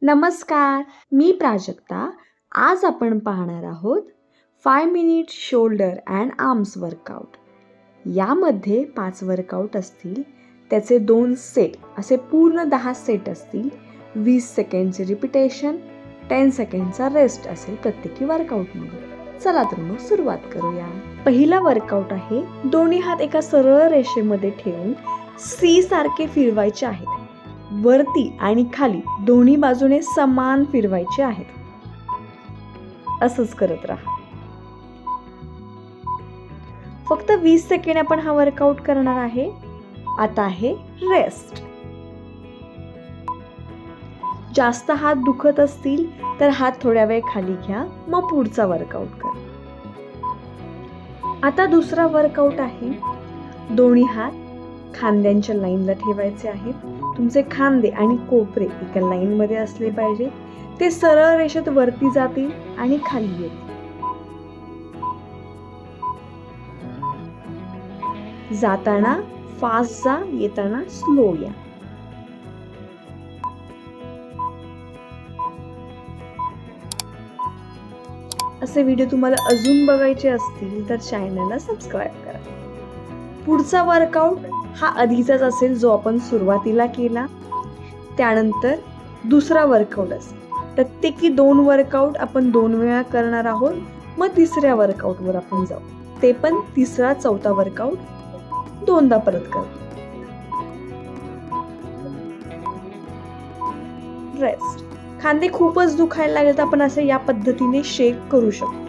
नमस्कार, मी प्राजक्ता. आज आपण पाहणार आहोत 5 minute shoulder and arms workout. यामध्ये 5 वर्कआउट असतील, त्याचे 2 सेट, असे पूर्ण 10 सेट असतील. 20 सेकंडचे रिपिटेशन, 10 सेकंडचा रेस्ट असेल प्रत्येकी वर्कआउटमध्ये. चला तर मग सुरुवात करूया. पहिला वर्कआउट आहे, दोन्ही हात एका सरळ रेषेमध्ये ठेवून सी सारखे फिरवायचे आहेत. वरती आणि खाली दोन्ही बाजूने समान फिरवायचे आहेत. असंच करत राहा. फक्त 20 सेकंड आपण हा वर्कआउट करणार आहे. आता आहे रेस्ट. जास्त हात दुखत असतील तर हात थोड्या वेळ खाली घ्या, मग पुढचा वर्कआउट करा. आता दुसरा वर्कआउट आहे, दोन्ही हात खांद्यांच्या लाईनला ठेवायचे आहेत. तुमचे खांदे आणि कोपरे एका लाईन मध्ये असले पाहिजे. ते सरळ रेषेत वरती जातील आणि खाली येतील. जाताना फास्ट जा, येताना स्लो या. असे व्हिडिओ तुम्हाला अजून बघायचे असतील तर चॅनलला सबस्क्राईब करा. पुढचा वर्कआउट हा आधीचाच असेल जो आपण सुरुवातीला केला. त्यानंतर दुसरा वर्कआउट असेल. प्रत्येकी 2 वर्कआउट आपण 2 वेळा करणार आहोत. मग तिसऱ्या वर्कआउटवर आपण जाऊ. ते पण तिसरा चौथा वर्कआउट 2दा परत करू. रेस्ट. खांदे खूपच दुखायला लागले तर आपण असे या पद्धतीने शेक करू शकतो.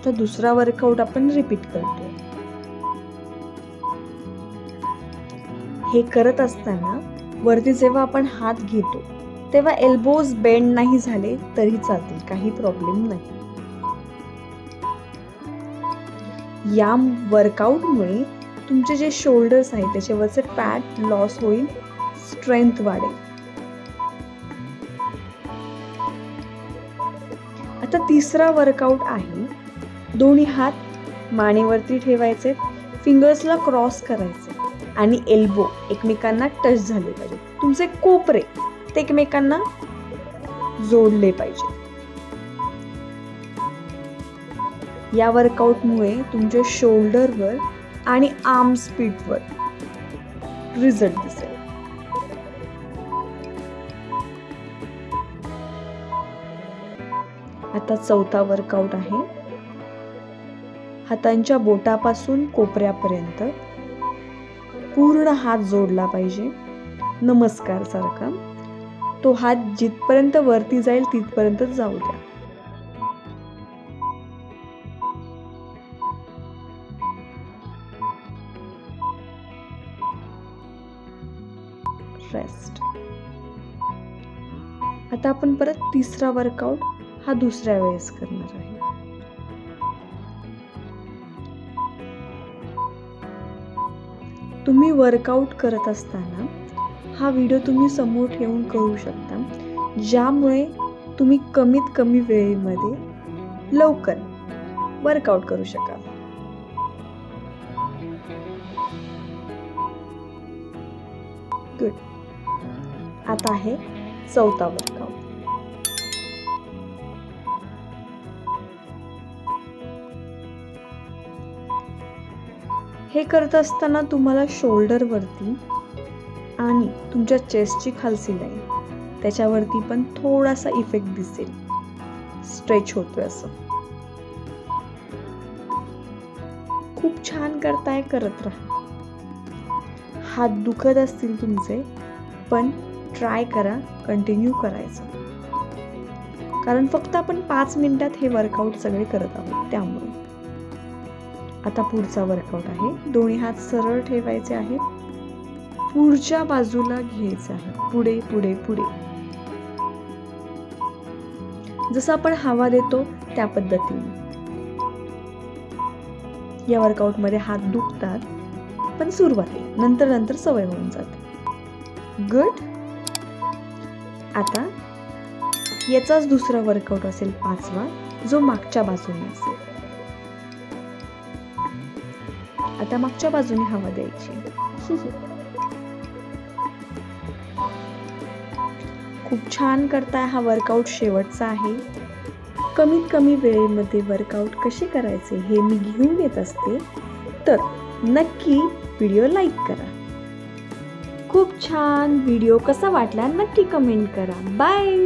तर दुसरा वर्कआउट आपण रिपीट करतो. हे करत असताना वरती जेव्हा आपण हात घेतो तेव्हा एल्बोज बेंड नाही झाले तरी चालतील, काही प्रॉब्लेम नाही. या वर्कआउटमुळे तुमचे जे शोल्डर्स आहेत त्याच्यावरचे फॅट लॉस होईल, स्ट्रेंथ वाढेल. आता तिसरा वर्कआउट आहे, दोन्ही हात मानेवरती ठेवायचे, फिंगर्सला क्रॉस करायचे आणि एल्बो एकमेकांना टच झाले पाहिजे. तुमचे कोपरे ते एकमेकांना जोडले पाहिजे. या वर्कआउटमुळे तुमच्या शोल्डरवर आणि आर्म स्पीडवर रिझल्ट दिसेल. आता चौथा वर्कआउट आहे, हातांच्या बोटापासून कोपऱ्यापर्यंत पूर्ण हात जोडला पाहिजे, नमस्कार सारखा. तो हात जिथपर्यंत वरती जाईल तिथपर्यंत जाऊ द्या. रेस्ट. आता आपण परत तिसरा वर्कआउट हा दुसऱ्या वेळेस करणार आहे. तुम्ही वर्कआउट करत असताना हा व्हिडिओ तुम्ही समोर ठेवून करू शकता, ज्यामुळे तुम्ही कमीत कमी वेळेमध्ये लवकर वर्कआउट करू शकाल. गुड. आता आहे चौथा वर्कआउट. हे करत असताना तुम्हाला शोल्डर वरती आणि तुमच्या चेस्टची खालची लाईन त्याच्यावरती पण थोडासा इफेक्ट दिसेल, स्ट्रेच होतोय असं. खूप छान करताय, करत राहा. हात दुखत असतील तुमचे पण ट्राय करा, कंटिन्यू करायचं, कारण फक्त आपण 5 मिनिटात हे वर्कआउट सगळे करत आहोत. त्यामुळे आता पुढचा वर्कआउट आहे, दोन्ही हात सरळ ठेवायचे आहेत, पुढच्या बाजूला घ्यायचे आहे, पुढे पुढे पुढे. जसं आपण हवा देतो त्या पद्धतीने. या वर्कआउट मध्ये हात दुखतात पण सुरुवातीला, नंतर नंतर सवय होऊन जाते. गुड. आता याचाच दुसरा वर्कआउट असेल 5वा, जो मागच्या बाजूने असेल. आता मागच्या बाजूने हवा द्यायची. खूप छान करताय. हा वर्कआउट शेवटचा आहे. कमीत कमी वेळेमध्ये वर्कआउट कसे करायचे हे मी घेऊन येत असते, तर नक्की व्हिडिओ लाईक करा. खूप छान. व्हिडिओ कसा वाटला नक्की कमेंट करा. बाय.